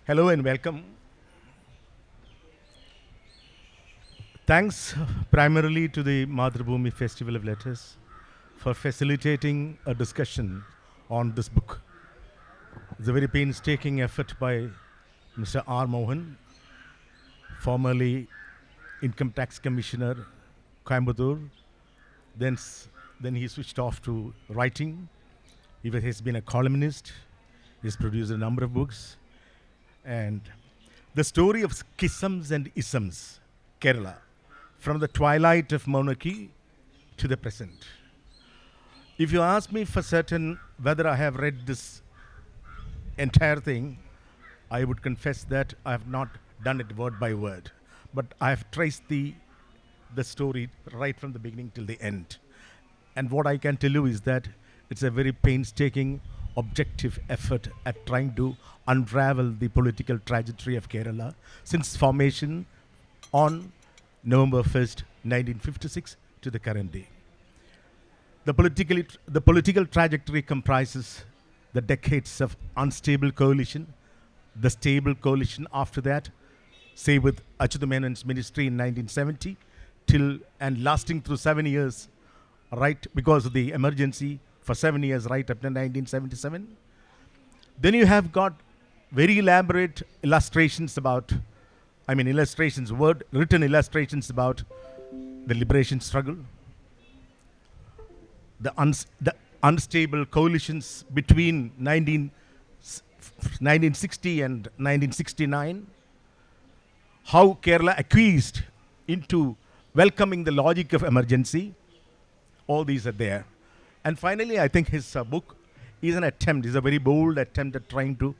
Hello and welcome. Thanks primarily to the Mathrubhumi Festival of Letters for facilitating a discussion on this book. It's a very painstaking effort by Mr. R. Mohan, formerly Income Tax Commissioner, Coimbatore. Then he switched off to writing. He has been a columnist. He's produced a number of books. And the story of Schisms and Isms, Kerala, from the twilight of monarchy to the present. If you ask me for certain whether I have read this entire thing, I would confess that I have not done it word by word. But I have traced the story right from the beginning till the end. And what I can tell you is that it's a very painstaking, objective effort at trying to unravel the political trajectory of Kerala since formation on November 1st, 1956 to the current day. The political trajectory comprises the decades of unstable coalition, the stable coalition after that, say with Achyuta Menon's ministry in 1970, and lasting through 7 years, right, because of the emergency for 7 years, right up to 1977. Then you have got very elaborate illustrations about, written illustrations about the liberation struggle, the unstable coalitions between 1960 and 1969, how Kerala acquiesced into welcoming the logic of emergency. All these are there. And finally, I think his book is a very bold attempt at trying to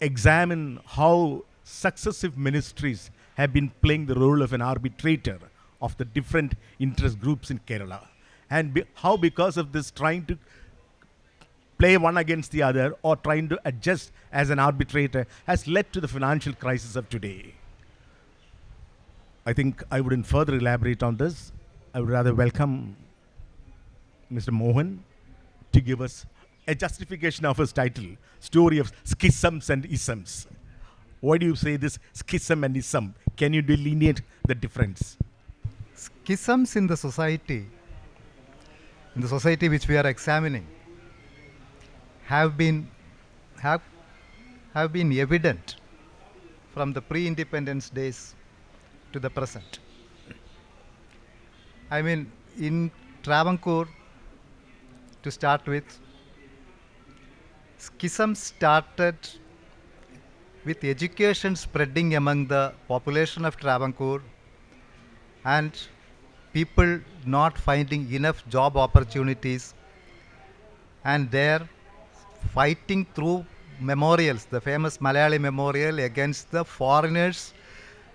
examine how successive ministries have been playing the role of an arbitrator of the different interest groups in Kerala. And how because of this trying to play one against the other or trying to adjust as an arbitrator has led to the financial crisis of today. I think I wouldn't further elaborate on this. I would rather welcome Mr. Mohan to give us a justification of his title, Story of Schisms and Isms. Why do you say this schism and ism? Can you delineate the difference? Schisms in the society which we are examining, have been evident from the pre-independence days to the present. I mean, in Travancore, to start with, schism started with education spreading among the population of Travancore and people not finding enough job opportunities, and there fighting through memorials, the famous Malayali memorial against the foreigners.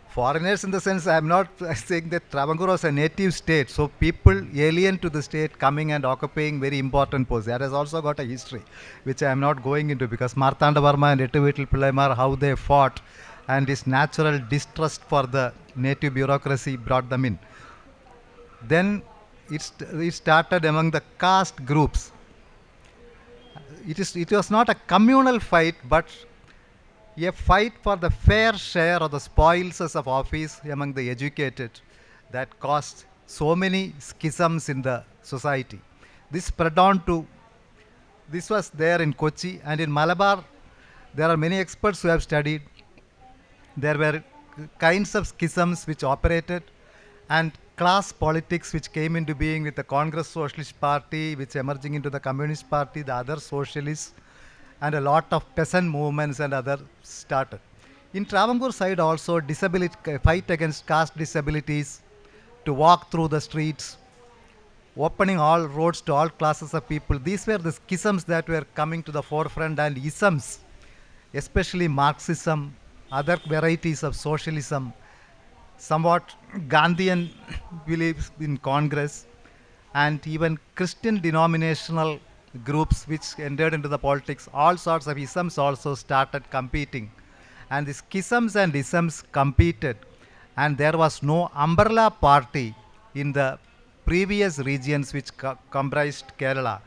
Foreigners in the sense, I am not saying that Travancore was a native state, so people alien to the state coming and occupying very important posts. That has also got a history, which I am not going into, because Marthanda Varma and Ettuveetil Pillaimar, how they fought, and this natural distrust for the native bureaucracy brought them in. Then it started among the caste groups. It was not a communal fight, but a fight for the fair share of the spoils of office among the educated that caused so many schisms in the society. This was there in Kochi, and in Malabar there are many experts who have studied. There were kinds of schisms which operated, and class politics which came into being with the Congress Socialist Party, which emerging into the Communist Party, the other socialists, and a lot of peasant movements and other started. In Travancore side also, fight against caste disabilities, to walk through the streets, opening all roads to all classes of people. These were the schisms that were coming to the forefront, and isms, especially Marxism, other varieties of socialism, somewhat Gandhian beliefs in Congress, and even Christian denominational groups which entered into the politics. All sorts of isms also started competing, and the schisms and isms competed, and there was no umbrella party in the previous regions which comprised Kerala.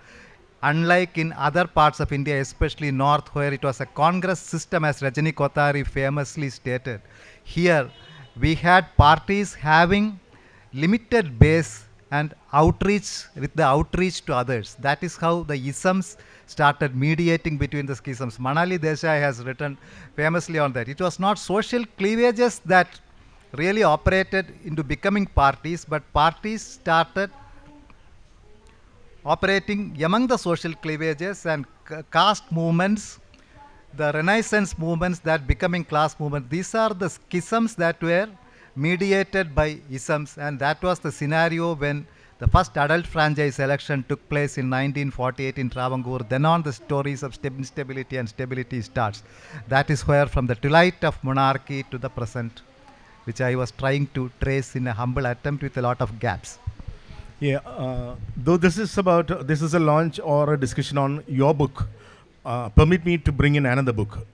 unlike in other parts of India, especially north, where it was a congress system, as Rajani Kothari famously stated. Here, we had parties having limited base and outreach with the outreach to others. That is how the isms started mediating between the schisms. Manali Desai has written famously on that. It was not social cleavages that really operated into becoming parties, but parties started operating among the social cleavages and caste movements, the Renaissance movements that becoming class movements. These are the schisms that were mediated by isms, and that was the scenario when the first adult franchise election took place in 1948 in Travancore. Then on, the stories of instability and stability starts. That is where, from the twilight of monarchy to the present, which I was trying to trace in a humble attempt with a lot of gaps. Yeah, though this is about, this is a launch or a discussion on your book, permit me to bring in another book,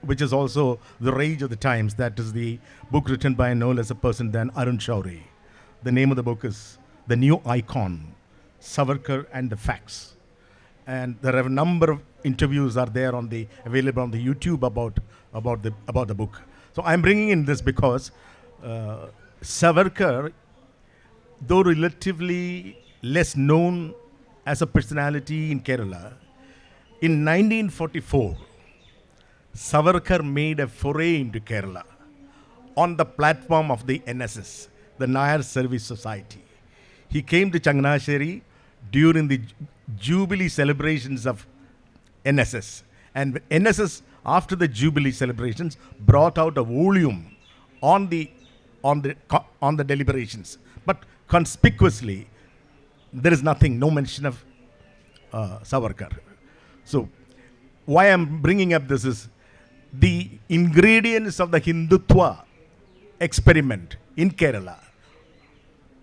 which is also the rage of the times. That is the book written by no less a person than Arun Shauri. The name of the book is The New Icon, Savarkar and the Facts. And there are a number of interviews are there on the available on the YouTube about the book. So I'm bringing in this because Savarkar, though relatively less known as a personality in Kerala, in 1944, Savarkar made a foray into Kerala on the platform of the NSS, the Nayar Service Society. He came to Changanasheri during the Jubilee celebrations of NSS. And NSS, after the Jubilee celebrations, brought out a volume on the deliberations. But conspicuously, there is nothing, no mention of Savarkar. So, why I'm bringing up this is the ingredients of the Hindutva experiment in Kerala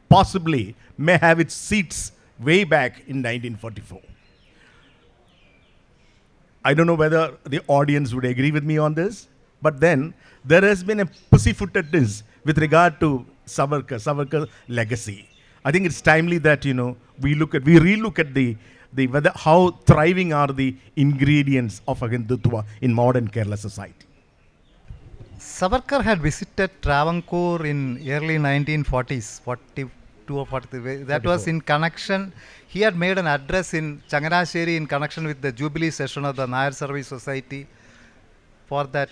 possibly may have its seeds way back in 1944. I don't know whether the audience would agree with me on this, but then there has been a pussyfootedness with regard to Savarkar's legacy. I think it's timely that we relook at the whether how thriving are the ingredients of a Hindutva in modern Kerala society. Savarkar had visited Travancore in early 1940s, 42 or 43. That 44. Was in connection. He had made an address in Changanasheri in connection with the Jubilee session of the Nayar Service Society for that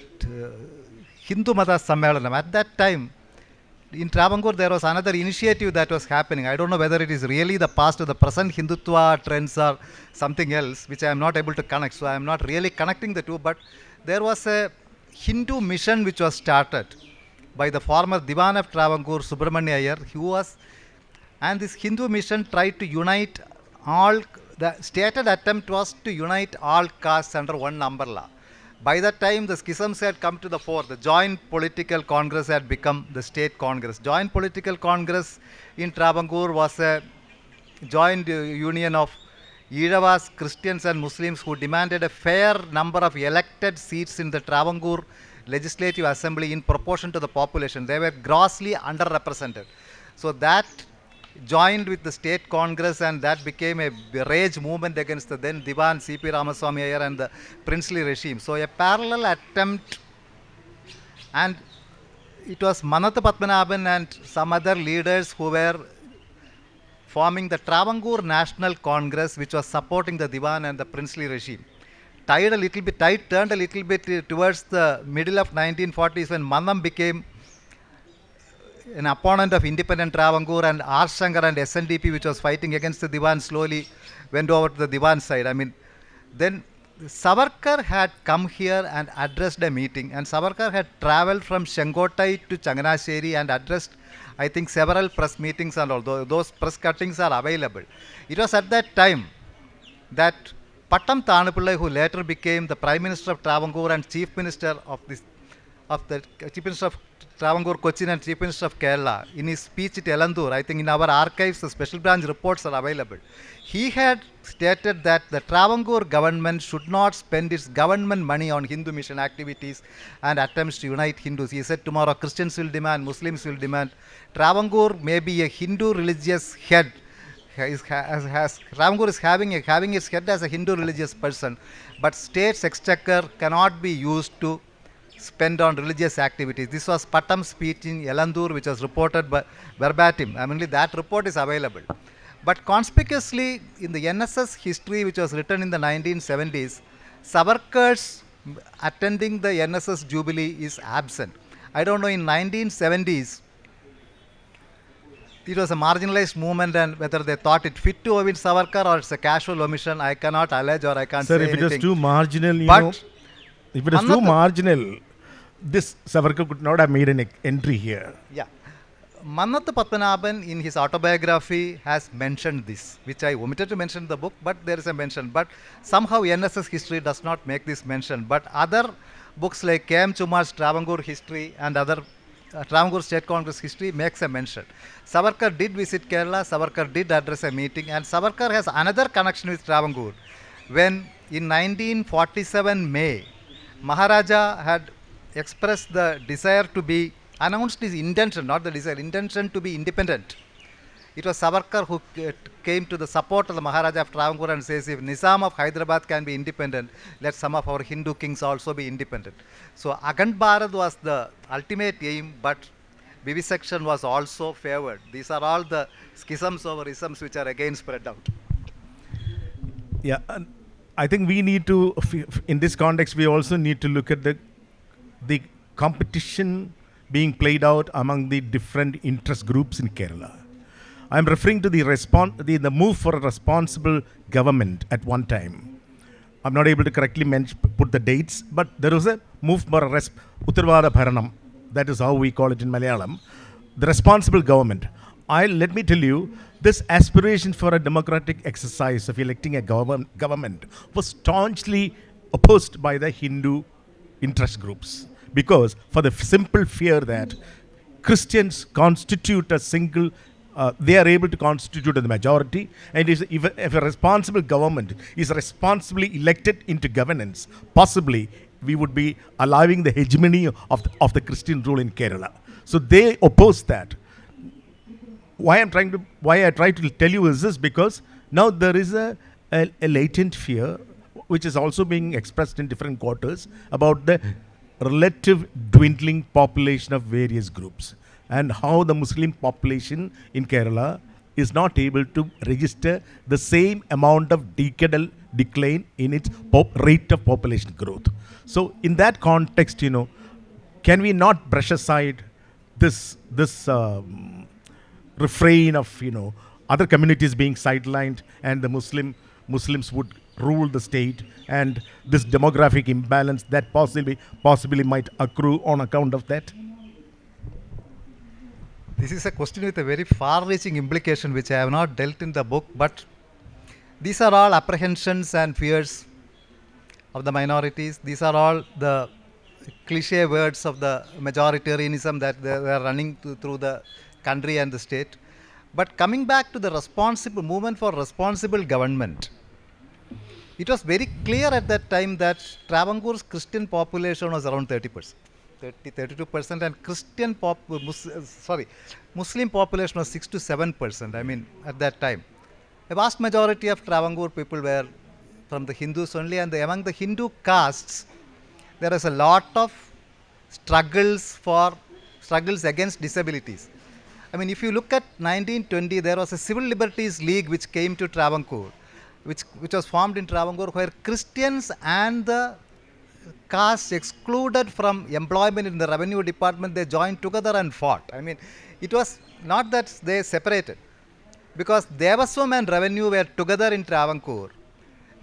Hindu Mata Sammelanam. At that time, in Travancore, there was another initiative that was happening. I don't know whether it is really the past or the present Hindutva trends or something else, which I am not able to connect. So I am not really connecting the two. But there was a Hindu mission which was started by the former Diwan of Travancore, Subramanya Iyer, and this Hindu mission tried to unite all. The stated attempt was to unite all castes under one umbrella. By that time, the schisms had come to the fore. The Joint Political Congress had become the State Congress. Joint Political Congress in Travancore was a joint union of Eedavas, Christians and Muslims who demanded a fair number of elected seats in the Travancore Legislative Assembly in proportion to the population. They were grossly underrepresented. So that joined with the State Congress, and that became a rage movement against the then Diwan C.P. Ramaswamy Iyer and the princely regime. So a parallel attempt, and it was Manatha Padmanabhan and some other leaders who were forming the Travancore National Congress, which was supporting the Diwan and the princely regime. Turned a little bit towards the middle of 1940s when Mannam became an opponent of independent Travancore, and R. Shankar and SNDP, which was fighting against the Diwan, slowly went over to the Diwan side. Then Savarkar had come here and addressed a meeting, and Savarkar had travelled from Shenkotai to Changanasheri and addressed, I think, several press meetings, and all those press cuttings are available. It was at that time that Pattam Thanupillai, who later became the Prime Minister of Travancore and Chief Minister of Chief Minister of Travancore, Cochin and Chief Minister of Kerala, in his speech at Elandur, I think in our archives, the special branch reports are available. He had stated that the Travancore government should not spend its government money on Hindu mission activities and attempts to unite Hindus. He said tomorrow Christians will demand, Muslims will demand. Travancore may be a Hindu religious head Travancore is having its head as a Hindu religious person, but state's exchequer cannot be used to spend on religious activities. This was Pattam's speech in Elandur, which was reported by verbatim. I mean, that report is available. But conspicuously, in the NSS history, which was written in the 1970s, Savarkar's attending the NSS Jubilee is absent. I don't know, in 1970s, it was a marginalized movement, and whether they thought it fit to omit Savarkar or it's a casual omission, I cannot allege or I can't Sir, say if anything. it is too marginal, But if it is too marginal, this Savarkar could not have made an entry here. yeah. Mannathu Padmanabhan in his autobiography has mentioned this, which I omitted to mention in the book, but there is a mention. But somehow NSS history does not make this mention. But other books like K.M. Chumar's Travancore history and other Travancore State Congress history makes a mention. Savarkar did visit Kerala, Savarkar did address a meeting, and Savarkar has another connection with Travancore. When in 1947 May, Maharaja had expressed the desire to be, announced his intention, not the desire, intention to be independent. It was Savarkar who came to the support of the Maharaja of Travancore and says, if Nizam of Hyderabad can be independent, let some of our Hindu kings also be independent. So Akhand Bharat was the ultimate aim, but vivisection was also favored. These are all the schisms over isms which are again spread out. Yeah, I think we need to, in this context, we also need to look at the competition being played out among the different interest groups in Kerala. I'm referring to the move for a responsible government at one time. I'm not able to correctly put the dates, but there was a move for a Uttarvada Bharanam. That is how we call it in Malayalam. The responsible government. Let me tell you, this aspiration for a democratic exercise of electing a government was staunchly opposed by the Hindu interest groups, because for the simple fear that Christians constitute a single, they are able to constitute the majority, and if a responsible government is responsibly elected into governance, possibly we would be allowing the hegemony of the Christian rule in Kerala. So they oppose that. Why I try to tell you is this, because now there is a latent fear, which is also being expressed in different quarters, about the relative dwindling population of various groups, and how the Muslim population in Kerala is not able to register the same amount of decadal decline in its rate of population growth. So in that context, can we not brush aside this refrain of other communities being sidelined and the Muslims would rule the state, and this demographic imbalance that possibly might accrue on account of that? This is a question with a very far-reaching implication which I have not dealt in the book, but these are all apprehensions and fears of the minorities. These are all the cliche words of the majoritarianism that they are running through the country and the state. But coming back to the movement for responsible government, it was very clear at that time that Travancore's Christian population was around 30%. 32%, and Muslim population was 6 to 7%. I mean, at that time, a vast majority of Travancore people were from the Hindus only, and among the Hindu castes, there is a lot of struggles against disabilities. I mean, if you look at 1920, there was a Civil Liberties League which came to Travancore, which was formed in Travancore, where Christians and the castes excluded from employment in the revenue department, they joined together and fought. I mean, it was not that they separated, because Devaswam and revenue were together in Travancore.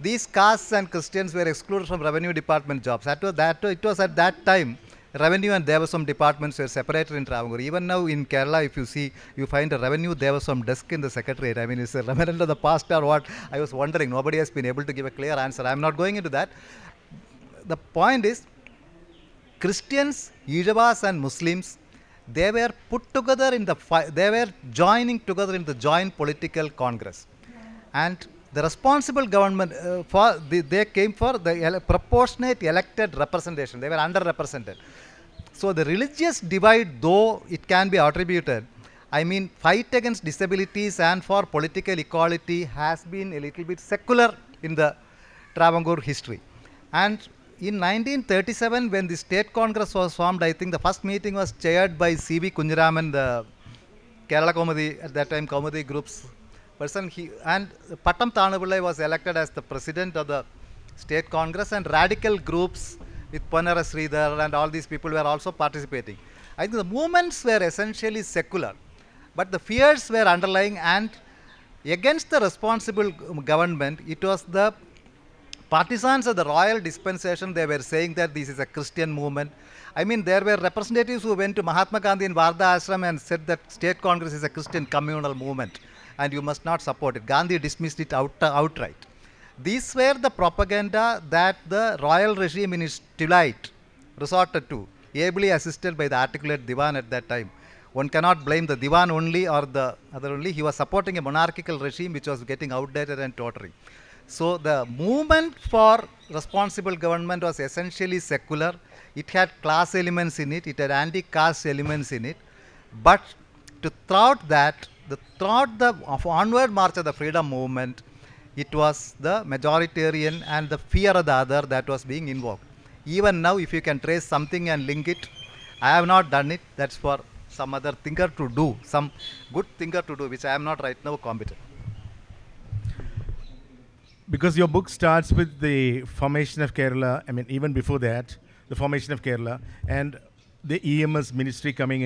These castes and Christians were excluded from revenue department jobs. It was at that time, revenue and Devaswam departments were separated in Travancore. Even now in Kerala, if you see, you find a revenue Devaswam desk in the secretariat. I mean, it's a remnant of the past or what? I was wondering. Nobody has been able to give a clear answer. I'm not going into that. The point is, Christians, Yijavas and Muslims, they were put together they were joining together in the joint political congress. And the responsible government, they came for the proportionate elected representation. They were underrepresented. So the religious divide, though it can be attributed, I mean, fight against disabilities and for political equality has been a little bit secular in the Travancore history. And in 1937, when the state congress was formed, I think the first meeting was chaired by C.V. Kunjaraman, the Kerala Komadi, at that time Komadi group's person. And Pattam Thanupillai was elected as the president of the state congress, and radical groups with Ponnara Sridhar and all these people were also participating. I think the movements were essentially secular, but the fears were underlying, and against the responsible government, it was the partisans of the royal dispensation. They were saying that this is a Christian movement. I mean, there were representatives who went to Mahatma Gandhi in Varda Ashram and said that state congress is a Christian communal movement and you must not support it. Gandhi dismissed it outright. These were the propaganda that the royal regime in its Twilight resorted to, ably assisted by the articulate Diwan at that time. One cannot blame the Diwan only or the other only. He was supporting a monarchical regime which was getting outdated and tottering. So the movement for responsible government was essentially secular. It had class elements in it, it had anti-caste elements in it. But throughout the onward march of the freedom movement, it was the majoritarian and the fear of the other that was being invoked. Even now, if you can trace something and link it, I have not done it. That's for some other thinker to do, some good thinker to do, which I am not right now competent. Because your book starts with the formation of Kerala, I mean, even before that, the formation of Kerala, and the EMS ministry coming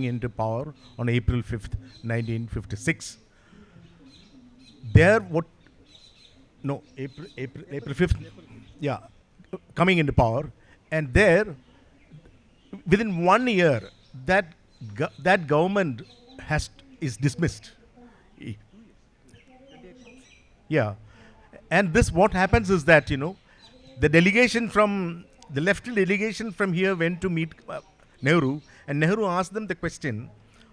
into power on April 5th, 1956. April 5th, yeah, coming into power, and there, within 1 year, that government is dismissed. Yeah. And this, what happens is that, the left delegation from here went to meet Nehru, and Nehru asked them the question,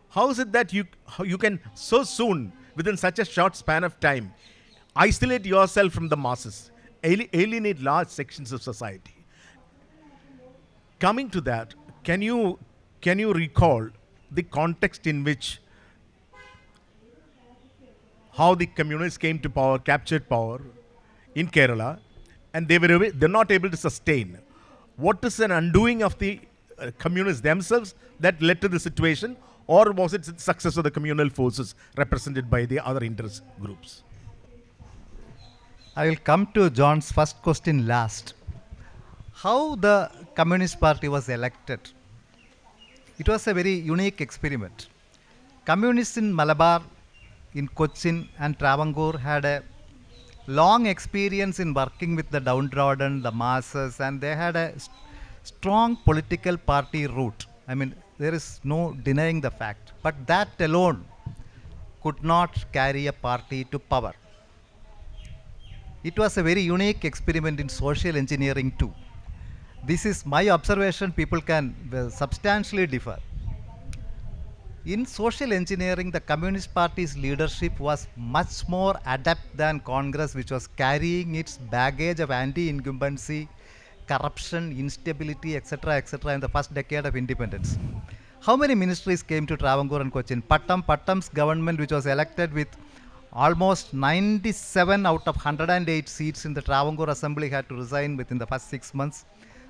how is it that you can so soon, within such a short span of time, isolate yourself from the masses, alienate large sections of society? Coming to that, can you recall the context in which how the communists came to power, captured power in Kerala, and they're not able to sustain? What is an undoing of the communists themselves that led to the situation, or was it the success of the communal forces represented by the other interest groups? I will come to John's first question last. How the Communist Party was elected? It was a very unique experiment. Communists in Malabar, in Cochin and Travancore had a long experience in working with the downtrodden, the masses, and they had a strong political party root. I mean, there is no denying the fact. But that alone could not carry a party to power. It was a very unique experiment in social engineering too. This is my observation. People can substantially differ. In social engineering, the Communist Party's leadership was much more adept than Congress, which was carrying its baggage of anti-incumbency, corruption, instability, etc., in the first decade of independence. How many ministries came to Travancore and Cochin? Pattam's government, which was elected with almost 97 out of 108 seats in the Travancore Assembly, had to resign within the first 6 months.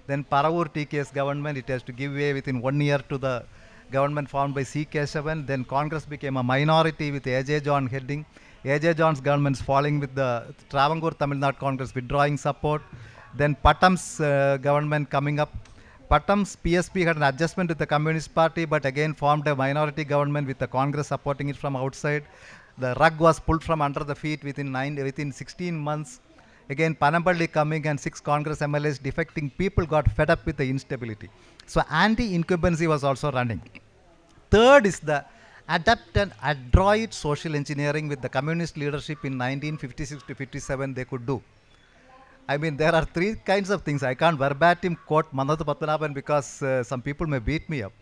Then Paravur TK's government, it has to give way within 1 year to the government formed by C. Keshavan. Then Congress became a minority with A.J. John heading. A.J. John's government's falling with the Travancore Tamil Nadu Congress withdrawing support. Then Pattam's government coming up. Pattam's PSP had an adjustment with the Communist Party, but again formed a minority government with the Congress supporting it from outside. The rug was pulled from under the feet within 16 months. Again, Panampalli coming and 6 Congress MLAs defecting. People got fed up with the instability. So anti-incumbency was also running. Third is the adept and adroit social engineering with the communist leadership in 1956 to 57 they could do. I mean, there are 3 kinds of things. I can't verbatim quote Manatha Pathanabhan because some people may beat me up.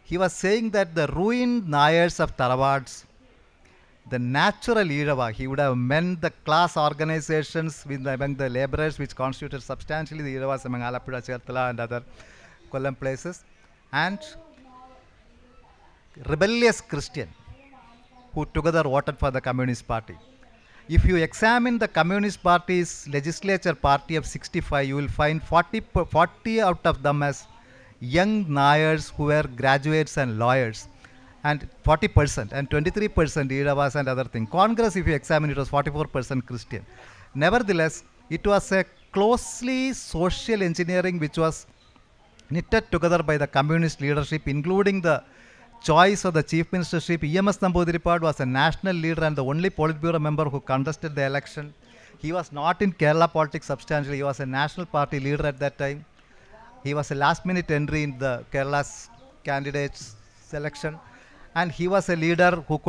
He was saying that the ruined Nayars of Tharavads, the natural Irava, he would have meant the class organizations among the laborers, which constituted substantially the Iravas among Alappuzha, Cherthala and other Kollam places. And rebellious Christian who together voted for the Communist Party. If you examine the Communist Party's legislature party of 65, you will find 40 out of them as young Nayars who were graduates and lawyers, and 40%, and 23% Idavas and other things. Congress, if you examine, it was 44% Christian. Nevertheless, it was a closely social engineering which was knitted together by the communist leadership, including the choice of the chief ministership. E.M.S. Namboodiripad was a national leader and the only Politburo member who contested the election. He was not in Kerala politics substantially. He was a national party leader at that time. He was a last minute entry in the Kerala's candidates selection, and he was a leader who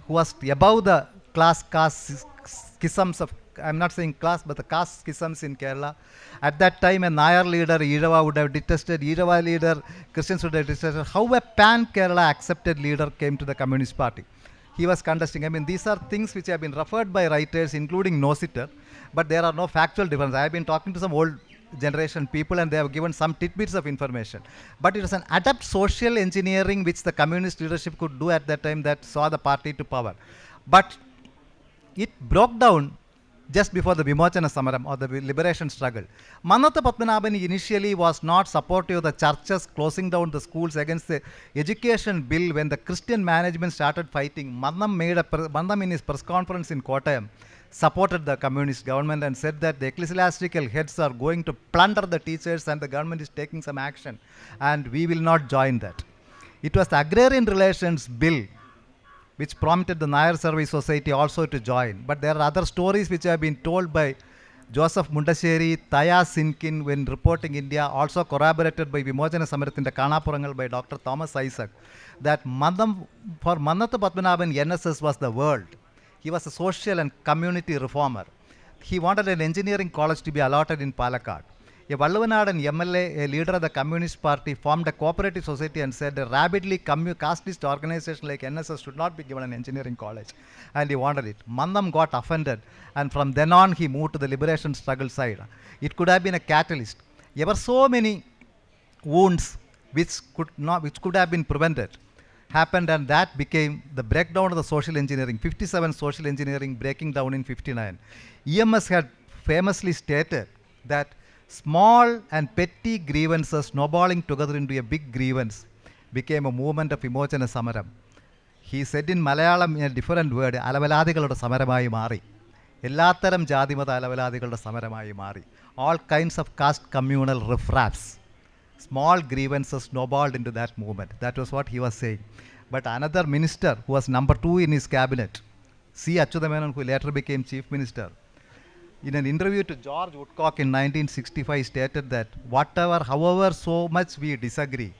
was above the caste schisms of, I'm not saying class, but the caste schisms in Kerala. At that time, a Nayar leader, Irava, would have detested, Irava leader, Christians would have detested. How a pan-Kerala accepted leader came to the Communist Party. He was contesting. I mean, these are things which have been referred by writers, including Nositter, but there are no factual differences. I have been talking to some old generation people and they have given some tidbits of information. But it was an adept social engineering which the communist leadership could do at that time that saw the party to power. But it broke down just before the Vimochana Samaram or the liberation struggle. Mannatha Padmanabhan initially was not supportive of the churches closing down the schools against the education bill. When the Christian management started fighting, Mandam in his press conference in Kottayam supported the communist government and said that the ecclesiastical heads are going to plunder the teachers and the government is taking some action and we will not join that. It was the agrarian relations bill which prompted the Nayar Service Society also to join. But there are other stories which have been told by Joseph Mundasheri, Thaya Sinkin when reporting India, also corroborated by Vimochana Samaratinte Kanapurangal by Dr. Thomas Isaac, that for Mannatha Padmanabhan, NSS was the world. He was a social and community reformer. He wanted an engineering college to be allotted in Palakkad. A Valluvanadan MLA, a leader of the Communist Party, formed a cooperative society and said a rabidly casteist organization like NSS should not be given an engineering college. And he wanted it. Mandam got offended, and from then on he moved to the liberation struggle side. It could have been a catalyst. There were so many wounds which could have been prevented happened, and that became the breakdown of the social engineering. 57 social engineering breaking down in 59. EMS had famously stated that small and petty grievances snowballing together into a big grievance became a movement of Vimochana Samaram. He said in Malayalam in a different word, Alavaladigalude Samaramayi Mari. Ellattaram Jadimata Alavaladigalude Samaramayi Mari. All kinds of caste communal riffraffs. Small grievances snowballed into that movement. That was what he was saying. But another minister who was number 2 in his cabinet, C. Achyuthamenon, who later became chief minister, in an interview to George Woodcock in 1965 stated that however so much we disagree,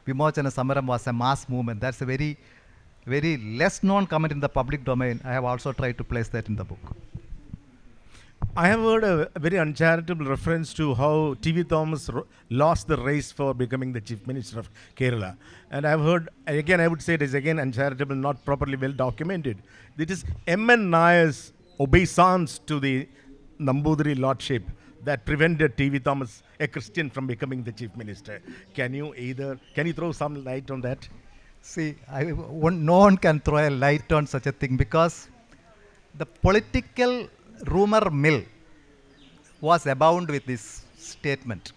Vimochana Samaram was a mass movement. That's a very, very less known comment in the public domain. I have also tried to place that in the book. I have heard a very uncharitable reference to how T.V. Thomas lost the race for becoming the Chief Minister of Kerala. And I've heard, again I would say it is again uncharitable, not properly well documented. It is M.N. Nayar's obeisance to the Namboothiri Lordship that prevented T.V. Thomas, a Christian, from becoming the Chief Minister. Can you throw some light on that? See, no one can throw a light on such a thing because the political rumor mill was abound with this statement.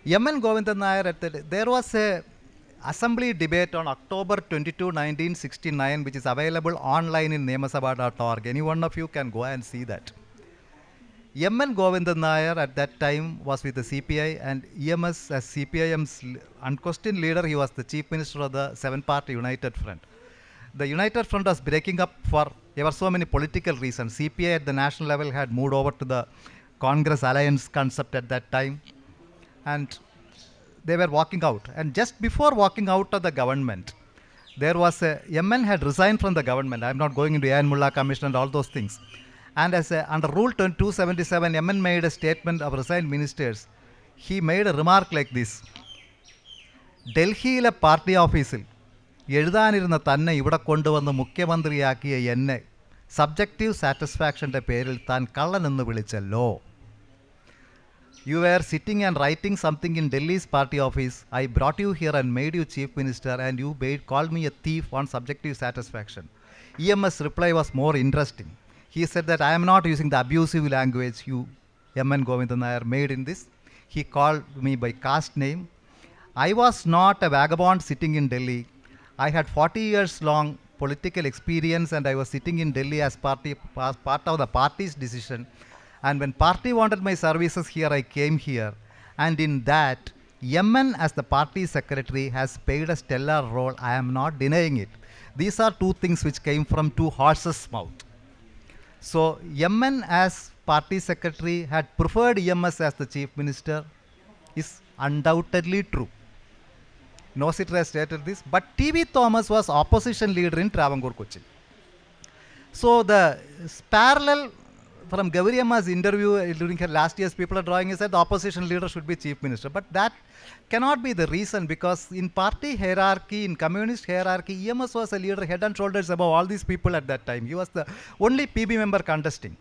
M.N. Govindan Nair, there was a assembly debate on October 22, 1969, which is available online in nemasabha.org. Any one of you can go and see that. M.N. Govindan Nair at that time was with the CPI, and EMS as CPIM's unquestioned leader, he was the chief minister of the 7-party United Front. The United Front was breaking up there were so many political reasons. CPI at the national level had moved over to the Congress alliance concept at that time, and they were walking out. And just before walking out of the government, there was MN had resigned from the government. I'm not going into Ayan Mullah Commission and all those things. And under Rule 277, MN made a statement of resigned ministers. He made a remark like this: Delhi party office എഴുതാനിരുന്ന തന്നെ ഇവിടെ കൊണ്ടുവന്ന് മുഖ്യമന്ത്രിയാക്കിയ എന്നെ subjective സാറ്റിസ്ഫാക്ഷൻ്റെ പേരിൽ താൻ കള്ളനെന്ന് വിളിച്ചല്ലോ. You were sitting and writing something in Delhi's party office. I brought you here and made you chief minister, and you called me a thief on subjective satisfaction. EMS reply was more interesting. He said that I am not using the abusive language you, M.N. Govindan Nair, made in this. He called me by caste name. I was not a vagabond sitting in Delhi. I had 40 years long political experience, and I was sitting in Delhi as part of the party's decision. And when party wanted my services here, I came here. And in that, Yemen as the party secretary has played a stellar role. I am not denying it. These are two things which came from two horses' mouth. So Yemen as party secretary had preferred EMS as the chief minister is undoubtedly true. Nositra has stated this, but T.V. Thomas was opposition leader in Travancore, Cochin. So the parallel from Gauri Amma's interview during her last year's people are drawing is that the opposition leader should be chief minister. But that cannot be the reason, because in party hierarchy, in communist hierarchy, EMS was a leader head and shoulders above all these people at that time. He was the only PB member contesting.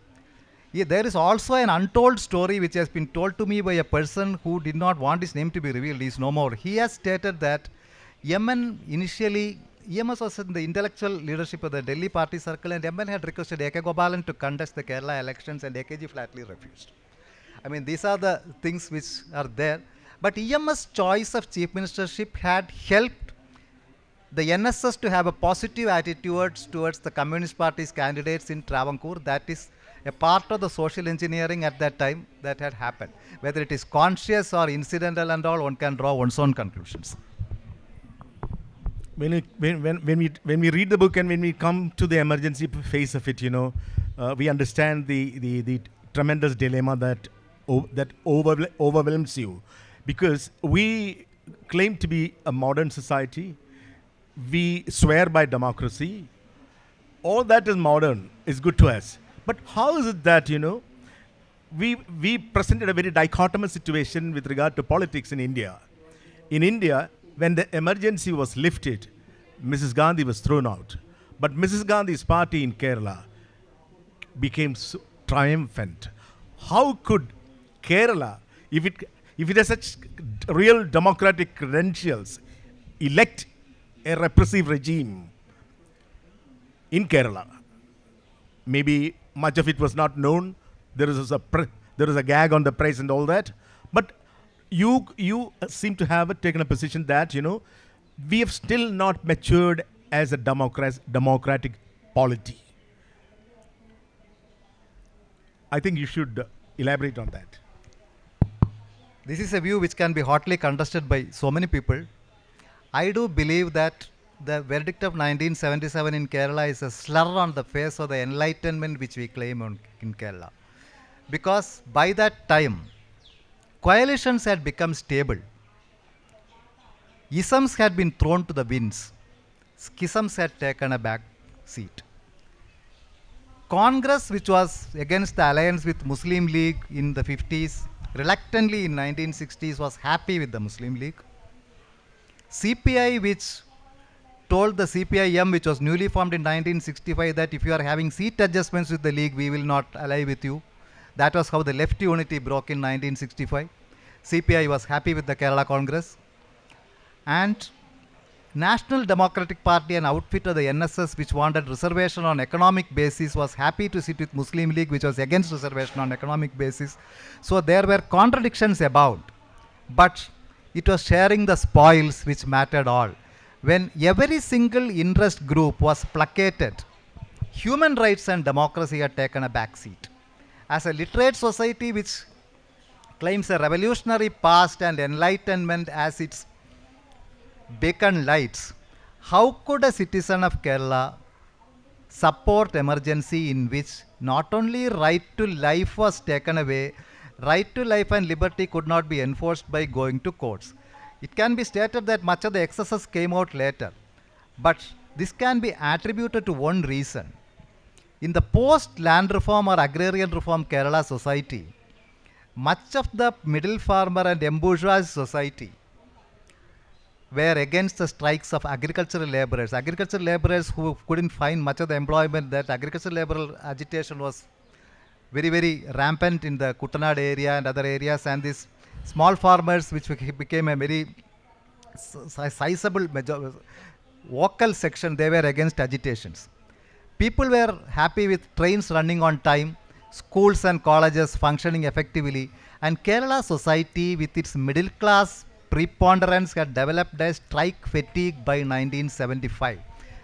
There is also an untold story which has been told to me by a person who did not want his name to be revealed. He is no more. He has stated that Yemen initially, EMS was in the intellectual leadership of the Delhi party circle, and Yemen had requested A.K. Gopalan to contest the Kerala elections, and AKG flatly refused. I mean, these are the things which are there. But EMS choice of chief ministership had helped the NSS to have a positive attitude towards the Communist Party's candidates in Travancore. That is a part of the social engineering at that time that had happened. Whether it is conscious or incidental and all, one can draw one's own conclusions. When we read the book and when we come to the emergency phase of it, we understand the tremendous dilemma that overwhelms you, because we claim to be a modern society. We swear by democracy. All that is modern is good to us. But how is it that, we presented a very dichotomous situation with regard to politics in India. In India, when the emergency was lifted, Mrs. Gandhi was thrown out. But Mrs. Gandhi's party in Kerala became so triumphant. How could Kerala, if it has such real democratic credentials, elect a repressive regime in Kerala? Maybe much of it was not known. There is a gag on the press and all that. But you seem to have taken a position that, we have still not matured as a democratic polity. I think you should elaborate on that. This is a view which can be hotly contested by so many people. I do believe that the verdict of 1977 in Kerala is a slur on the face of the enlightenment which we claim in Kerala. Because by that time, coalitions had become stable. Isms had been thrown to the winds. Schisms had taken a back seat. Congress, which was against the alliance with Muslim League in the 50s, reluctantly in 1960s was happy with the Muslim League. CPI, which told the CPI-M, which was newly formed in 1965, that if you are having seat adjustments with the League, we will not ally with you. That was how the left unity broke in 1965. CPI was happy with the Kerala Congress. And National Democratic Party, an outfit of the NSS, which wanted reservation on economic basis, was happy to sit with Muslim League, which was against reservation on economic basis. So there were contradictions abound. But it was sharing the spoils which mattered all. When every single interest group was placated, human rights and democracy had taken a back seat. As a literate society which claims a revolutionary past and enlightenment as its beacon lights, how could a citizen of Kerala support emergency in which not only right to life was taken away, right to life and liberty could not be enforced by going to courts? It can be stated that much of the excesses came out later, but this can be attributed to one reason. In the post-land reform or agrarian reform Kerala society, much of the middle farmer and embourgeois society were against the strikes of agricultural laborers. Agricultural laborers who couldn't find much of the employment, that agricultural labor agitation was very, very rampant in the Kuttanad area and other areas, and these small farmers, which became a very sizable vocal section, they were against agitations. People were happy with trains running on time, schools and colleges functioning effectively, and Kerala society with its middle class preponderance had developed a strike fatigue by 1975.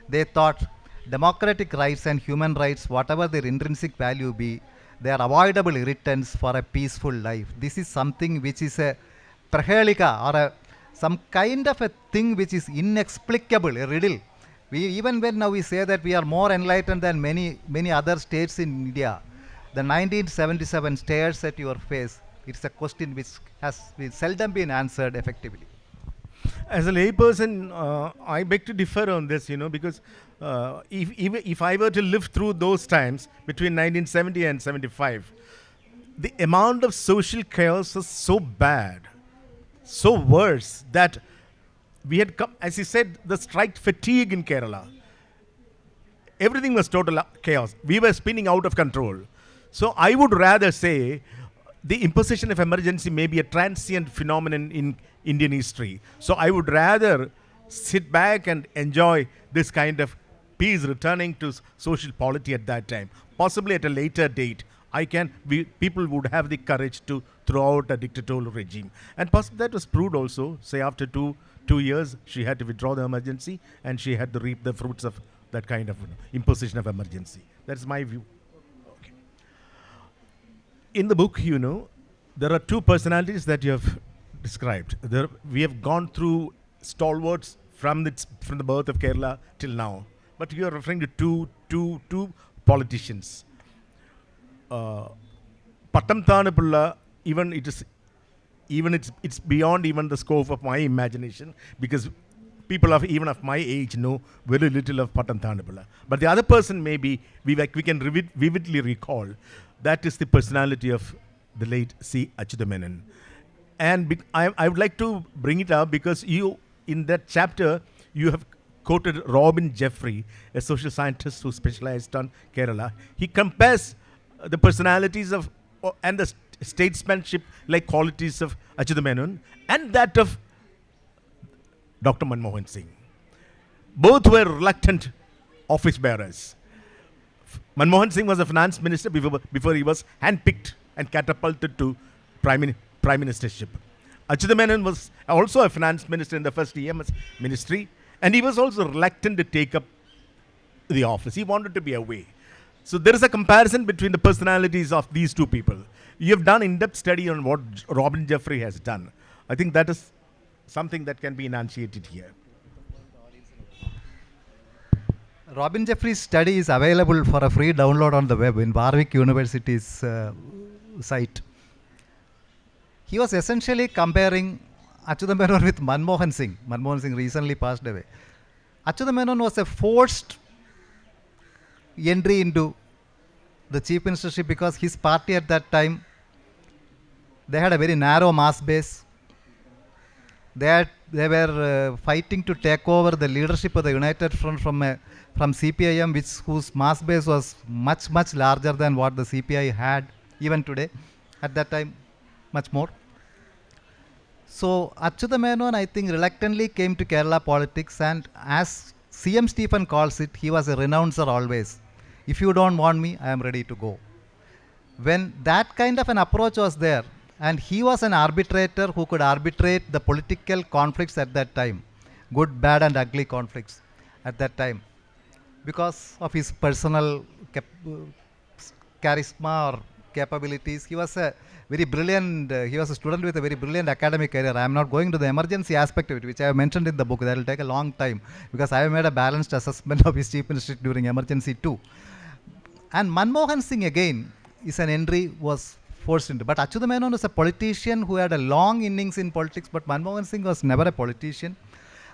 They thought democratic rights and human rights, whatever their intrinsic value be, they are avoidable irritants for a peaceful life. This is something which is a prahelika, or some kind of a thing which is inexplicable, a riddle. Even when now we say that we are more enlightened than many other states in India, the 1977 stares at your face. It's a question which has seldom been answered effectively. As a layperson, I beg to differ on this, because if I were to live through those times between 1970 and 75, the amount of social chaos was so bad, so worse, that we had come, as you said, the strike fatigue in Kerala. Everything was total chaos. We were spinning out of control. So I would rather say the imposition of emergency may be a transient phenomenon in Indian history. So I would rather sit back and enjoy this kind of peace returning to social polity at that time. Possibly at a later date, people would have the courage to throw out a dictatorial regime. And possibly that was proved also. Say after two years, she had to withdraw the emergency and she had to reap the fruits of that kind of imposition of emergency. That's my view. Okay. In the book, there are two personalities that you have described. We have gone through stalwarts from the birth of Kerala till now. But you are referring to two politicians. Pattam Thanapulla, it's beyond even the scope of my imagination, because people of my age know very little of Pattam Thanapulla. But the other person maybe we can vividly recall. That is the personality of the late C. Achyutha. And I would like to bring it up because in that chapter, you have quoted Robin Jeffrey, a social scientist who specialized on Kerala. He compares the personalities and the statesmanship-like qualities of Achyutha Menon and that of Dr. Manmohan Singh. Both were reluctant office bearers. Manmohan Singh was a finance minister before he was handpicked and catapulted to prime ministership. Achyutha Menon was also a finance minister in the first EMS ministry, and he was also reluctant to take up the office. He wanted to be away. So there is a comparison between the personalities of these two people. You have done in-depth study on what Robin Jeffrey has done. I think that is something that can be enunciated here. Robin Jeffrey's study is available for a free download on the web in Warwick University's site. He was essentially comparing Achyutha Menon with Manmohan Singh. Manmohan Singh recently passed away. Achyutha Menon was a forced entry into the chief ministership because his party at that time, they had a very narrow mass base. They were fighting to take over the leadership of the United Front from CPIM, whose mass base was much, much larger than what the CPI had even today. At that time, much more. So Achyutha Menon, I think, reluctantly came to Kerala politics, and as CM Stephen calls it, he was a renouncer always. If you don't want me, I am ready to go. When that kind of an approach was there, and he was an arbitrator who could arbitrate the political conflicts at that time, good, bad and ugly conflicts at that time, because of his personal charisma or capabilities. He was a very brilliant, he was a student with a very brilliant academic career. I am not going to the emergency aspect of it, which I have mentioned in the book. That will take a long time, because I have made a balanced assessment of his chief ministry during emergency too. And Manmohan Singh again is an entry was forced into. But Achyutha Menon was a politician who had a long innings in politics, but Manmohan Singh was never a politician.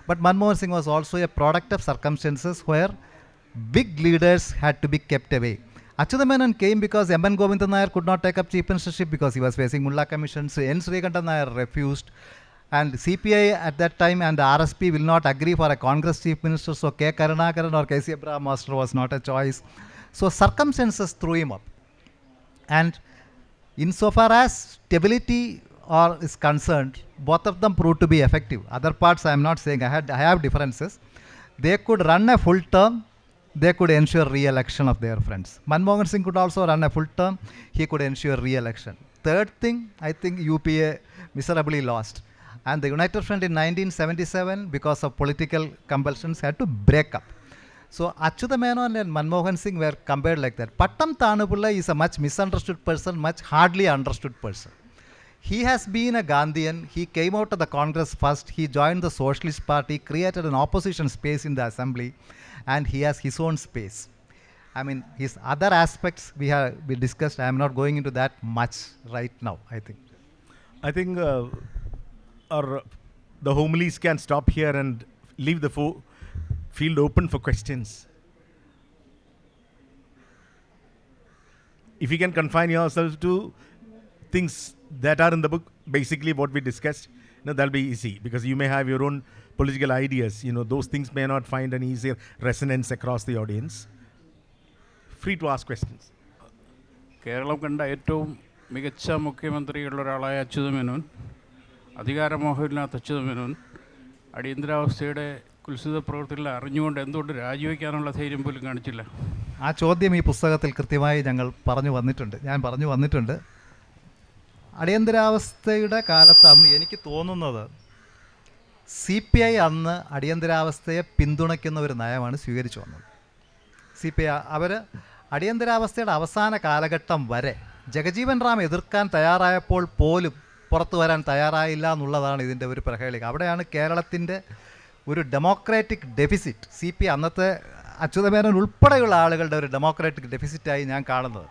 But Manmohan Singh was also a product of circumstances where big leaders had to be kept away. Achyutha Menon came because M.N. Govindan Nair could not take up chief ministership because he was facing Mulla Commission. So N. Srikantan Nair refused. And CPI at that time and the RSP will not agree for a Congress chief minister. So K. Karunakaran or K.C. Abraham Master was not a choice. So circumstances threw him up. And insofar as stability is concerned, both of them proved to be effective. Other parts I am not saying, I have differences. They could run a full term, they could ensure re-election of their friends. Manmohan Singh could also run a full term, he could ensure re-election. Third thing, I think UPA miserably lost. And the United Front in 1977, because of political compulsions, had to break up. So Achyuta Menon and Manmohan Singh were compared like that. Pattam Thanupulla is a much misunderstood person, much hardly understood person. He has been a Gandhian. He came out of the Congress first. He joined the Socialist Party, created an opposition space in the assembly, and he has his own space. I mean, his other aspects we discussed. I am not going into that much right now, I think. I think the homilies can stop here and leave the field open for questions. If you can confine yourself to things that are in the book, basically what we discussed, that'll be easy, because you may have your own political ideas. Those things may not find an easier resonance across the audience. Free to ask questions. Keralam കണ്ട ഏറ്റവും മികച്ച മുഖ്യമന്ത്രികളിലൊരാളായ അച്യുത മേനോൻ, അധികാരമോഹമില്ലാത്ത അച്യുത മേനോൻ, അടിയന്തരാവസ്ഥയുടെ കുൽസിത പ്രവൃത്തികൾ അറിഞ്ഞുകൊണ്ട് എന്തുകൊണ്ട് രാജിവെക്കാനുള്ള ധൈര്യം പോലും കാണിച്ചില്ല? ആ ചോദ്യം ഈ പുസ്തകത്തിൽ കൃത്യമായി ഞാൻ പറഞ്ഞു വന്നിട്ടുണ്ട്. അടിയന്തരാവസ്ഥയുടെ കാലത്ത് അന്ന് എനിക്ക് തോന്നുന്നത് CPI അന്ന് അടിയന്തരാവസ്ഥയെ പിന്തുണയ്ക്കുന്ന ഒരു നയമാണ് സ്വീകരിച്ചു വന്നത്. CPI അവർ അടിയന്തരാവസ്ഥയുടെ അവസാന കാലഘട്ടം വരെ ജഗജീവൻ റാം എതിർക്കാൻ തയ്യാറായപ്പോൾ പോലും പുറത്തു വരാൻ തയ്യാറായില്ല എന്നുള്ളതാണ് ഇതിൻ്റെ ഒരു പ്രഹേളിക. അവിടെയാണ് കേരളത്തിൻ്റെ ഒരു ഡെമോക്രാറ്റിക് ഡെഫിസിറ്റ്, CPI അന്നത്തെ അച്യുതമേനോൻ ഉൾപ്പെടെയുള്ള ആളുകളുടെ ഒരു ഡെമോക്രാറ്റിക് ഡെഫിസിറ്റായി ഞാൻ കാണുന്നത്.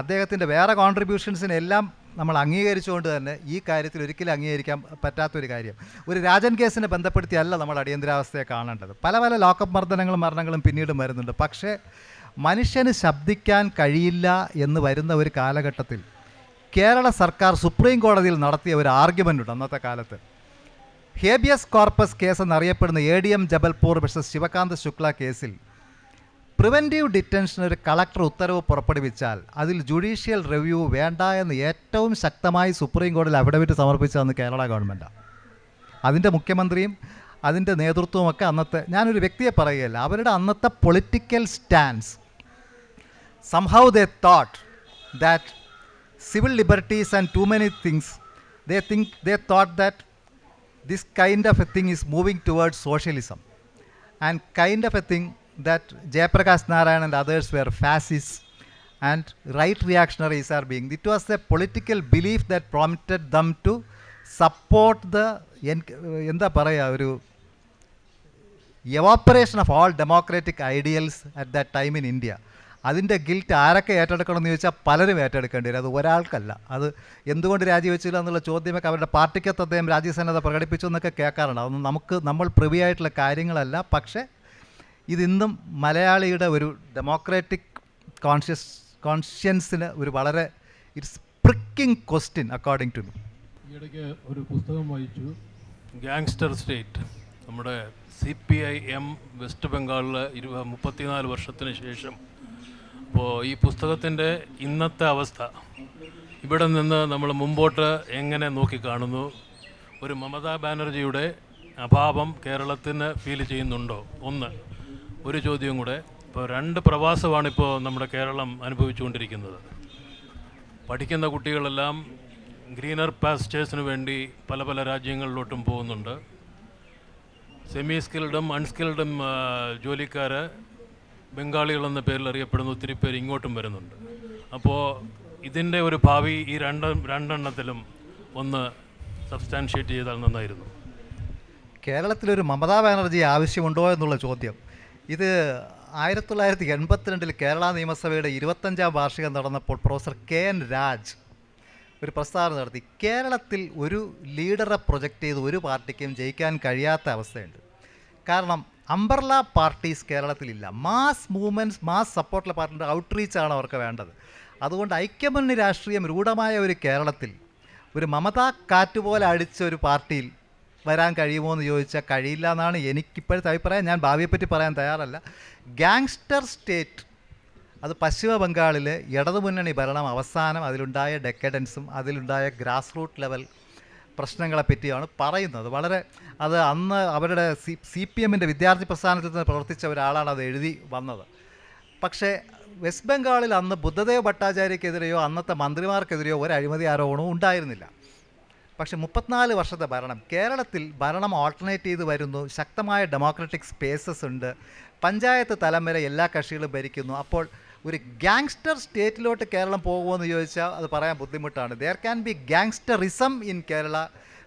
അദ്ദേഹത്തിൻ്റെ വേറെ കോൺട്രിബ്യൂഷൻസിനെല്ലാം നമ്മൾ അംഗീകരിച്ചുകൊണ്ട് തന്നെ ഈ കാര്യത്തിൽ ഒരിക്കലും അംഗീകരിക്കാൻ പറ്റാത്തൊരു കാര്യം, ഒരു രാജൻ കേസിനെ ബന്ധപ്പെടുത്തിയല്ല നമ്മൾ അടിയന്തരാവസ്ഥയെ കാണേണ്ടത്. പല പല ലോക്കപ്പ് മർദ്ദനങ്ങളും പിന്നീടും വരുന്നുണ്ട്. പക്ഷേ മനുഷ്യന് ശബ്ദിക്കാൻ കഴിയില്ല എന്ന് വരുന്ന ഒരു കാലഘട്ടത്തിൽ കേരള സർക്കാർ സുപ്രീം കോടതിയിൽ നടത്തിയ ഒരു ആർഗ്യുമെൻ്റ് ഉണ്ട് അന്നത്തെ കാലത്ത്. ഹേബിയസ് കോർപ്പസ് കേസ് എന്നറിയപ്പെടുന്ന ADM ജബൽപൂർ വേഴ്സസ് ശിവകാന്ത് ശുക്ല കേസിൽ പ്രിവെൻറ്റീവ് ഡിറ്റൻഷന് ഒരു കളക്ടർ ഉത്തരവ് പുറപ്പെടുവിച്ചാൽ അതിൽ ജുഡീഷ്യൽ റിവ്യൂ വേണ്ട എന്ന് ഏറ്റവും ശക്തമായി സുപ്രീം കോടതിയിൽ അഫിഡവിറ്റ് സമർപ്പിച്ചതെന്ന് കേരള ഗവൺമെൻറ്റാണ്. അതിൻ്റെ മുഖ്യമന്ത്രിയും അതിൻ്റെ നേതൃത്വമൊക്കെ അന്നത്തെ, ഞാനൊരു വ്യക്തിയെ പറയുകയല്ല, അവരുടെ അന്നത്തെ political stance, somehow they thought that civil liberties and too many things, they thought that this kind of a thing is moving towards socialism, and kind of a thing that Jayaprakash Narayan and others were fascists and right reactionaries are being. It was a political belief that prompted them to support the ഒരു evaporation of all democratic ideals at that time in India. അതിൻ്റെ guilt ആരൊക്കെ ഏറ്റെടുക്കണമെന്ന് ചോദിച്ചാൽ പലരും ഏറ്റെടുക്കേണ്ടി വരും, അത് ഒരാൾക്കല്ല. അത് എന്തുകൊണ്ട് രാജിവെച്ചില്ല എന്നുള്ള ചോദ്യമൊക്കെ അവരുടെ പാർട്ടിക്കകത്ത് അദ്ദേഹം രാജ്യസന്നദ്ധ പ്രകടിപ്പിച്ചു എന്നൊക്കെ കേൾക്കാറുണ്ട്. അതൊന്നും നമ്മൾ പ്രിവിയായിട്ടുള്ള കാര്യങ്ങളല്ല. പക്ഷേ ഇതിന്നും മലയാളിയുടെ ഒരു ഡെമോക്രാറ്റിക് കോൺഷ്യൻസിന് ഒരു വളരെ it's pricking question according to me. ഈയിടയ്ക്ക് ഒരു പുസ്തകം വായിച്ചു, ഗാങ്സ്റ്റർ സ്റ്റേറ്റ്, നമ്മുടെ CPIM വെസ്റ്റ് ബംഗാളിൽ 34 വർഷത്തിന് ശേഷം. അപ്പോൾ ഈ പുസ്തകത്തിൻ്റെ ഇന്നത്തെ അവസ്ഥ, ഇവിടെ നിന്ന് നമ്മൾ മുമ്പോട്ട് എങ്ങനെ നോക്കിക്കാണുന്നു? ഒരു മമതാ ബാനർജിയുടെ അഭാവം കേരളത്തിന് ഫീൽ ചെയ്യുന്നുണ്ടോ? ഒരു ചോദ്യം കൂടെ. ഇപ്പോൾ 2 പ്രവാസമാണിപ്പോൾ നമ്മുടെ കേരളം അനുഭവിച്ചുകൊണ്ടിരിക്കുന്നത്. പഠിക്കുന്ന കുട്ടികളെല്ലാം ഗ്രീനർ പാസ്റ്റേഴ്സിന് വേണ്ടി പല പല രാജ്യങ്ങളിലോട്ടും പോകുന്നുണ്ട്. സെമി സ്കിൽഡും അൺസ്കിൽഡും ജോലിക്കാർ ബംഗാളികളെന്ന പേരിൽ അറിയപ്പെടുന്ന ഒത്തിരി പേര് ഇങ്ങോട്ടും വരുന്നുണ്ട്. അപ്പോൾ ഇതിൻ്റെ ഒരു ഭാവി ഈ രണ്ടെണ്ണത്തിലും ഒന്ന് സബ്സ്റ്റാൻഷിയേറ്റ് ചെയ്താൽ നന്നായിരുന്നു. കേരളത്തിലൊരു മമതാ ബാനർജി ആവശ്യമുണ്ടോ എന്നുള്ള ചോദ്യം, ഇത് 1982 കേരള നിയമസഭയുടെ 25ാം വാർഷികം നടന്നപ്പോൾ പ്രൊഫസർ KN രാജ് ഒരു പ്രസ്താവന നടത്തി. കേരളത്തിൽ ഒരു ലീഡറെ പ്രൊജക്റ്റ് ചെയ്ത് ഒരു പാർട്ടിക്കും ജയിക്കാൻ കഴിയാത്ത അവസ്ഥയുണ്ട്. കാരണം അംബർല പാർട്ടീസ് കേരളത്തിലില്ല. മാസ് മൂവ്മെൻറ്റ്സ്, മാസ് സപ്പോർട്ടുള്ള പാർട്ടിയുടെ ഔട്ട്റീച്ചാണ് അവർക്ക് വേണ്ടത്. അതുകൊണ്ട് ഐക്യമുന്നണി രാഷ്ട്രീയം രൂഢമായ ഒരു കേരളത്തിൽ ഒരു മമതാ കാറ്റുപോലെ അടിച്ച ഒരു പാർട്ടിയിൽ വരാൻ കഴിയുമോ എന്ന് ചോദിച്ചാൽ കഴിയില്ല എന്നാണ് എനിക്കിപ്പോഴത്തെ അഭിപ്രായം. ഞാൻ ഭാവിയെപ്പറ്റി പറയാൻ തയ്യാറല്ല. ഗാങ്സ്റ്റർ സ്റ്റേറ്റ് അത് പശ്ചിമ ബംഗാളിൽ ഇടതുമുന്നണി ഭരണം അവസാനം അതിലുണ്ടായ ഡെക്കഡൻസും അതിലുണ്ടായ ഗ്രാസ് റൂട്ട് ലെവൽ പ്രശ്നങ്ങളെപ്പറ്റിയാണ് പറയുന്നത്. വളരെ അത് അന്ന് അവരുടെ സി പി എമ്മിൻ്റെ വിദ്യാർത്ഥി പ്രസ്ഥാനത്തിൽ നിന്ന് പ്രവർത്തിച്ച ഒരാളാണ് അത് എഴുതി വന്നത്. പക്ഷേ വെസ്റ്റ് ബംഗാളിൽ അന്ന് ബുദ്ധദേവ് ഭട്ടാചാര്യക്കെതിരെയോ അന്നത്തെ മന്ത്രിമാർക്കെതിരെയോ ഒരു അഴിമതി ആരോപണവും ഉണ്ടായിരുന്നില്ല. പക്ഷേ 34 വർഷത്തെ ഭരണം, കേരളത്തിൽ ഭരണം ഓൾട്ടർനേറ്റ് ചെയ്ത് വരുന്നു, ശക്തമായ ഡെമോക്രാറ്റിക് സ്പേസസ് ഉണ്ട്, പഞ്ചായത്ത് തലം വരെ എല്ലാ കക്ഷികളും ഭരിക്കുന്നു. അപ്പോൾ ഒരു ഗാങ്സ്റ്റർ സ്റ്റേറ്റിലോട്ട് കേരളം പോകുമെന്ന് ചോദിച്ചാൽ അത് പറയാൻ ബുദ്ധിമുട്ടാണ്. There can be gangsterism in Kerala,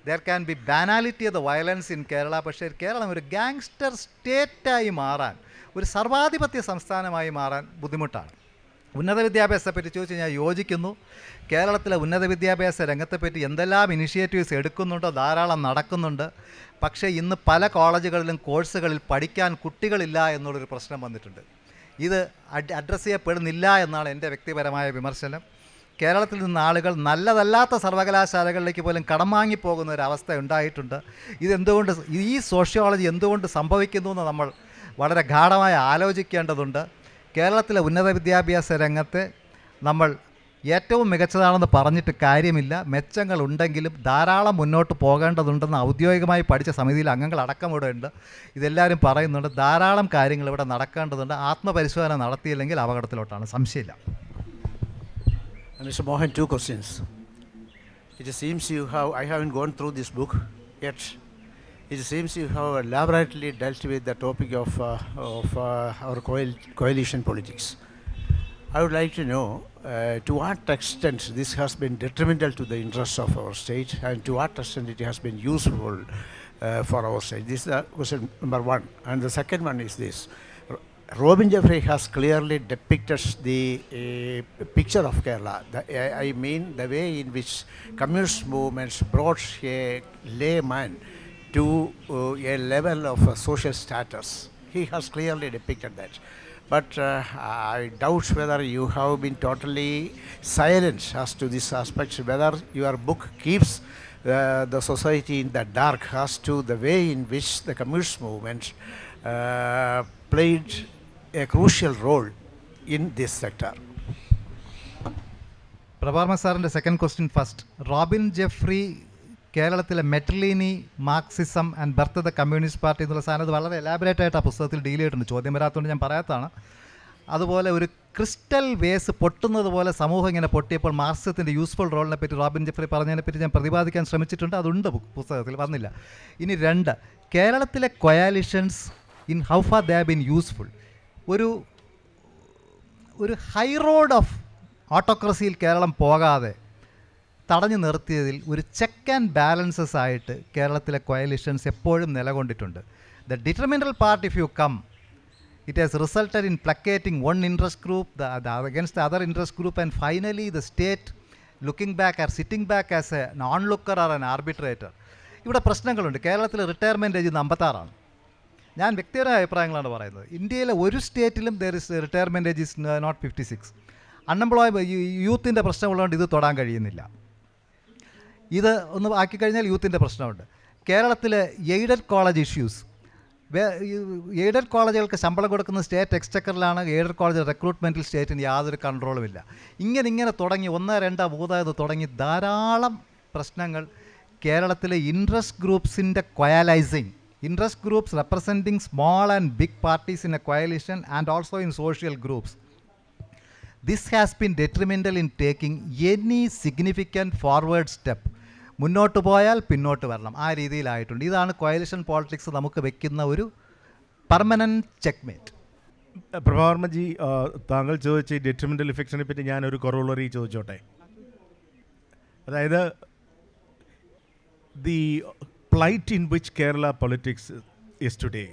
there can be banality of the violence in Kerala. പക്ഷേ കേരളം ഒരു ഗാങ്സ്റ്റർ സ്റ്റേറ്റായി മാറാൻ, ഒരു സർവാധിപത്യ സംസ്ഥാനമായി മാറാൻ ബുദ്ധിമുട്ടാണ്. ഉന്നത വിദ്യാഭ്യാസത്തെപ്പറ്റി ചോദിച്ചാൽ ഞാൻ യോജിക്കുന്നു. കേരളത്തിലെ ഉന്നത വിദ്യാഭ്യാസ രംഗത്തെപ്പറ്റി എന്തെല്ലാം ഇനിഷ്യേറ്റീവ്സ് എടുക്കുന്നുണ്ടോ ധാരാളം നടക്കുന്നുണ്ട്. പക്ഷേ ഇന്ന് പല കോളേജുകളിലും കോഴ്സുകളിൽ പഠിക്കാൻ കുട്ടികളില്ല എന്നുള്ളൊരു പ്രശ്നം വന്നിട്ടുണ്ട്. ഇത് അഡ്രസ്സ് ചെയ്യപ്പെടുന്നില്ല എന്നാണ് എൻ്റെ വ്യക്തിപരമായ വിമർശനം. കേരളത്തിൽ നിന്ന് ആളുകൾ നല്ലതല്ലാത്ത സർവകലാശാലകളിലേക്ക് പോലും കടം വാങ്ങിപ്പോകുന്ന ഒരവസ്ഥ ഉണ്ടായിട്ടുണ്ട്. ഇതെന്തുകൊണ്ട്, ഈ സോഷ്യോളജി എന്തുകൊണ്ട് സംഭവിക്കുന്നു എന്ന് നമ്മൾ വളരെ ഗാഢമായി ആലോചിക്കേണ്ടതുണ്ട്. കേരളത്തിലെ ഉന്നത വിദ്യാഭ്യാസ രംഗത്ത് നമ്മൾ ഏറ്റവും മികച്ചതാണെന്ന് പറഞ്ഞിട്ട് കാര്യമില്ല. മെച്ചങ്ങളുണ്ടെങ്കിലും ധാരാളം മുന്നോട്ട് പോകേണ്ടതുണ്ടെന്ന് ഔദ്യോഗികമായി പഠിച്ച സമിതിയിൽ അംഗങ്ങളടക്കം ഇവിടെ ഉണ്ട്. ഇതെല്ലാവരും പറയുന്നുണ്ട്. ധാരാളം കാര്യങ്ങൾ ഇവിടെ നടക്കേണ്ടതുണ്ട്. ആത്മപരിശോധന നടത്തിയില്ലെങ്കിൽ അപകടത്തിലോട്ടാണ്, സംശയമില്ല. Mr. Mohan, 2 questions. It seems you have, I haven't gone through this book yet. It seems you have elaborately dealt with the topic of our coalition politics. I would like to know to what extent this has been detrimental to the interests of our state, and to what extent it has been useful for our state. This is question number one. And the second one is this. Robin Jeffrey has clearly depicted the picture of Kerala. I mean the way in which communist movements brought a layman to a level of social status. He has clearly depicted that. But I doubt whether you have been totally silent as to this aspect, whether your book keeps the society in the dark as to the way in which the communist movement played a crucial role in this sector. പ്രഭാർമ സാറിൻ്റെ second question first. Robin Jeffrey കേരളത്തിലെ മെറ്റർലിനി, Marxism and birth the communist party എന്നുള്ള സാധനം അത് വളരെ elaborate ആയിട്ട് ആ പുസ്തകത്തിൽ ഡീൽ ചെയ്തിട്ടുണ്ട്. ചോദ്യം വരാത്തതുകൊണ്ട് ഞാൻ പറയാത്തതാണ്. അതുപോലെ ഒരു ക്രിസ്റ്റൽ വേസ് പൊട്ടുന്നത് പോലെ സമൂഹം ഇങ്ങനെ പൊട്ടിയപ്പോൾ മാർക്സിസത്തിൻ്റെ യൂസ്ഫുൾ റോളിനെ പറ്റി റോബിൻ ജെഫ്രി പറഞ്ഞതിനെപ്പറ്റി ഞാൻ പ്രതിപാദിക്കാൻ ശ്രമിച്ചിട്ടുണ്ട്. അതുണ്ട് പുസ്തകത്തിൽ, വന്നില്ല. ഇനി 2, കേരളത്തിലെ coalitions in how far they have been useful. ഒരു ഹൈ റോഡ് ഓഫ് ഓട്ടോക്രസിയിൽ കേരളം പോകാതെ തടഞ്ഞു നിർത്തിയതിൽ ഒരു ചെക്ക് ആൻഡ് ബാലൻസസ് ആയിട്ട് കേരളത്തിലെ കൊയലിഷൻസ് എപ്പോഴും നിലകൊണ്ടിട്ടുണ്ട്. The determinal part if you come, it has resulted in placating one interest group against the other interest group, and finally the state looking back or sitting back as a onlooker or an arbitrator. ഇവിടെ പ്രശ്നങ്ങളുണ്ട്. കേരളത്തിൽ retirement age 56. ഞാൻ വ്യക്തിപരമായ അഭിപ്രായങ്ങളാണ് പറയുന്നത്. ഇന്ത്യയിലെ ഒരു സ്റ്റേറ്റിലും retirement age is not 56. യൂത്തിൻ്റെ പ്രശ്നമുള്ളതുകൊണ്ട് ഇത് തൊടാൻ കഴിയുന്നില്ല. ഇത് ഒന്ന് ആക്കിക്കഴിഞ്ഞാൽ യൂത്തിൻ്റെ പ്രശ്നമുണ്ട്. കേരളത്തിലെ എയ്ഡഡ് കോളേജ് ഇഷ്യൂസ്, എയ്ഡഡ് കോളേജുകൾക്ക് ശമ്പളം കൊടുക്കുന്ന സ്റ്റേറ്റ് എക്സ്ചക്കറിലാണ്. എയ്ഡഡ് കോളേജ് റിക്രൂട്ട്മെൻറ്റിൽ സ്റ്റേറ്റിന് യാതൊരു കൺട്രോളുമില്ല. ഇങ്ങനെ തുടങ്ങി 1, 2, 3 തുടങ്ങി ധാരാളം പ്രശ്നങ്ങൾ കേരളത്തിലെ ഇൻട്രസ്റ്റ് ഗ്രൂപ്പ്സിൻ്റെ കൊയാലൈസിങ്, interest groups representing small and big parties in a coalition and also in social groups. This has been detrimental in taking any significant forward step. മുന്നോട്ട് പോയാൽ പിന്നോട്ട് വരണം, ആ രീതിയിലായിട്ടുണ്ട്. ഇതാണ് കോയലിഷൻ പോളിറ്റിക്സ് നമുക്ക് വെക്കുന്ന ഒരു പെർമനൻറ്റ് ചെക്ക്മേറ്റ്. പ്രഭാവർമ്മജി, താങ്കൾ ചോദിച്ച ഈ ഡെട്രിമെൻ്റൽ ഇഫക്ട്സിനെ പറ്റി ഞാനൊരു കൊറോളറി ചോദിച്ചോട്ടെ. അതായത് the plight in which Kerala politics is today,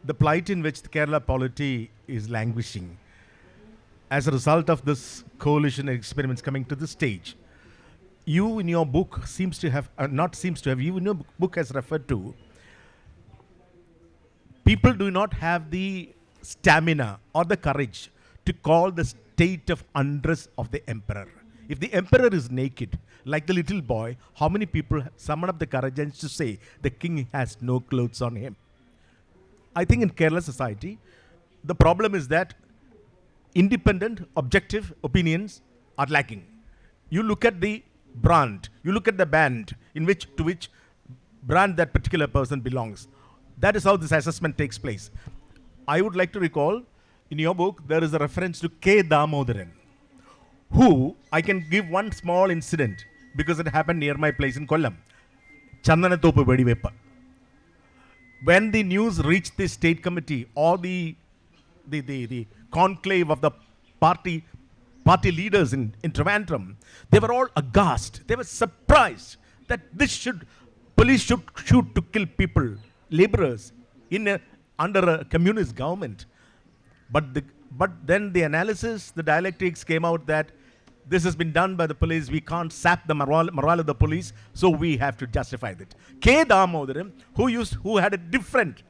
the plight in which the Kerala polity is languishing as a result of this coalition experiments coming to the stage. You in your book you in your book has referred to people do not have the stamina or the courage to call the state of undress of the emperor. If the emperor is naked, like the little boy, how many people summon up the courage and to say the king has no clothes on him? I think in Kerala society, the problem is that independent, objective opinions are lacking. You look at the brand, you look at the band to which brand that particular person belongs. That is how this assessment takes place. I would like to recall, in your book, there is a reference to K. Damodaran, who, I can give one small incident because it happened near my place in Kollam. Chandanathopu Vedivepa. When the news reached the state committee or the conclave of the party leaders in Trivandrum, they were all aghast. They were surprised that police should shoot to kill people, laborers, under a communist government. But then the analysis, the dialectics came out that this has been done by the police. We can't sap the morale of the police, so we have to justify that. K. Damodaran, who had a different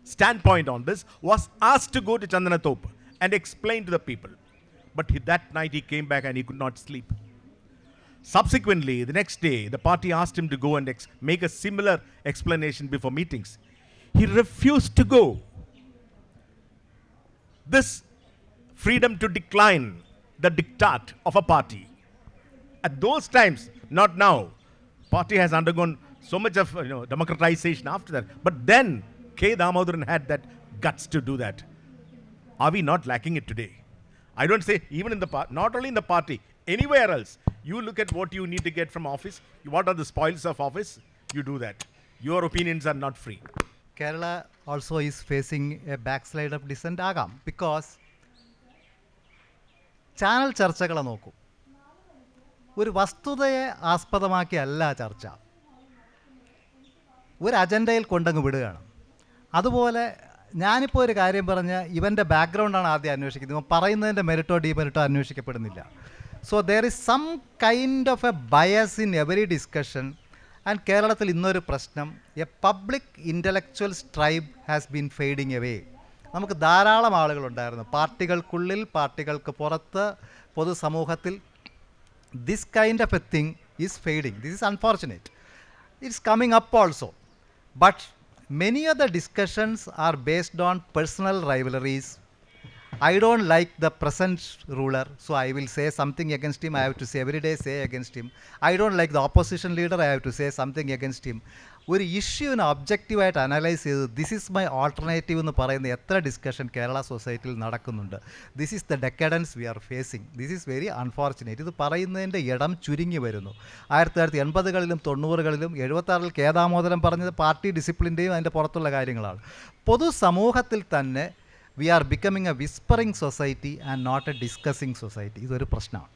standpoint on this, was asked to go to Chandanathopu and explain to the people. But that night he came back and he could not sleep. Subsequently, the next day, the party asked him to go and make a similar explanation before meetings. He refused to go. This freedom to decline the diktat of a party. At those times, not now. Party has undergone so much of democratization after that. But then, K. Damodaran had that guts to do that. Are we not lacking it today? I don't say even in the party, not only in the party, anywhere else. You look at what you need to get from office. What are the spoils of office? You do that. Your opinions are not free. Kerala also is facing a backslide of descent agam because channel ചർച്ചകളെ നോക്കൂ. ഒരു വസ്തുതയെ ആസ്പദമാക്കിയല്ല ചർച്ച, ഒരു അജണ്ടയിൽ കൊണ്ടങ്ങ് വിടുകയാണ്. അതുപോലെ ഞാനിപ്പോൾ ഒരു കാര്യം പറഞ്ഞ് ഇവൻ്റെ ബാക്ക്ഗ്രൗണ്ടാണ് ആദ്യം അന്വേഷിക്കുന്നത്, ഇവൻ പറയുന്നതിൻ്റെ മെറിറ്റോ ഡീമെറിറ്റോ അന്വേഷിക്കപ്പെടുന്നില്ല. So there is some kind of a bias in every discussion. And കേരളത്തിൽ ഇന്നൊരു പ്രശ്നം, a public intellectual tribe has been fading away. നമുക്ക് ധാരാളം ആളുകളുണ്ടായിരുന്നു പാർട്ടികൾക്കുള്ളിൽ, പാർട്ടികൾക്ക് പുറത്ത്, പൊതുസമൂഹത്തിൽ. This kind of a thing is fading. This is unfortunate. It's coming up also. But many of the discussions are based on personal rivalries. I don't like the present ruler, so I will say something against him. I have to say every day say against him. I don't like the opposition leader. I have to say something against him. ഒരു ഇഷ്യൂവിനെ ഒബ്ജക്റ്റീവായിട്ട് analyse ചെയ്ത് this is my alternative എന്ന് പറയുന്ന എത്ര discussion Kerala സൊസൈറ്റിയിൽ നടക്കുന്നുണ്ട്. This is the decadence we are facing. This is very unfortunate. ഇത് പറയുന്നതിൻ്റെ ഇടം ചുരുങ്ങി വരുന്നു. 1980കളിലും 90കളിലും 76-ൽ കെ ദാമോദരൻ പറഞ്ഞത് പാർട്ടി ഡിസിപ്ലിൻ്റെയും അതിൻ്റെ പുറത്തുള്ള കാര്യങ്ങളാണ്. പൊതുസമൂഹത്തിൽ തന്നെ we are becoming a whispering society and not a discussing society. ഇതൊരു പ്രശ്നമാണ്.